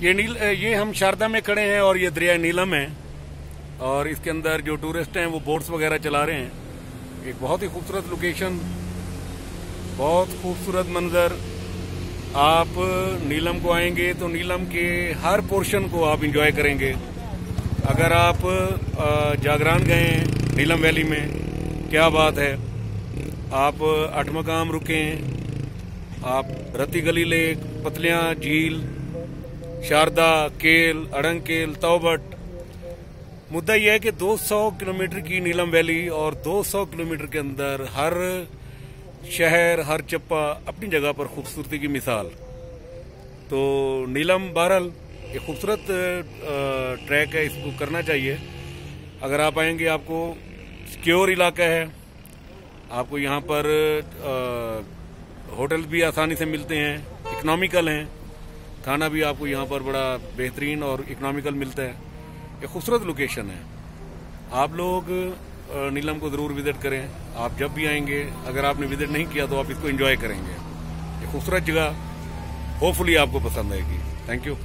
ये हम शारदा में खड़े हैं और ये दरिया नीलम है और इसके अंदर जो टूरिस्ट हैं वो बोट्स वगैरह चला रहे हैं। एक बहुत ही खूबसूरत लोकेशन, बहुत खूबसूरत मंजर। आप नीलम को आएंगे तो नीलम के हर पोर्शन को आप इंजॉय करेंगे। अगर आप जागरान गए हैं नीलम वैली में, क्या बात है। आप अठमकाम रुकें, आप रत्ती गली लेक, पतलियां झील, शारदा, केल, अड़ंकेल, तौबट। मुद्दा यह है कि 200 किलोमीटर की नीलम वैली और 200 किलोमीटर के अंदर हर शहर, हर चप्पा अपनी जगह पर खूबसूरती की मिसाल। तो नीलम बहरहाल एक खूबसूरत ट्रैक है, इसको करना चाहिए। अगर आप आएंगे, आपको सिक्योर इलाका है, आपको यहाँ पर होटल भी आसानी से मिलते हैं, इकोनॉमिकल हैं, खाना भी आपको यहाँ पर बड़ा बेहतरीन और इकोनॉमिकल मिलता है। एक खूबसूरत लोकेशन है। आप लोग नीलम को ज़रूर विज़िट करें। आप जब भी आएंगे, अगर आपने विज़िट नहीं किया तो आप इसको एंजॉय करेंगे। एक खूबसूरत जगह, होपफुली आपको पसंद आएगी। Thank you.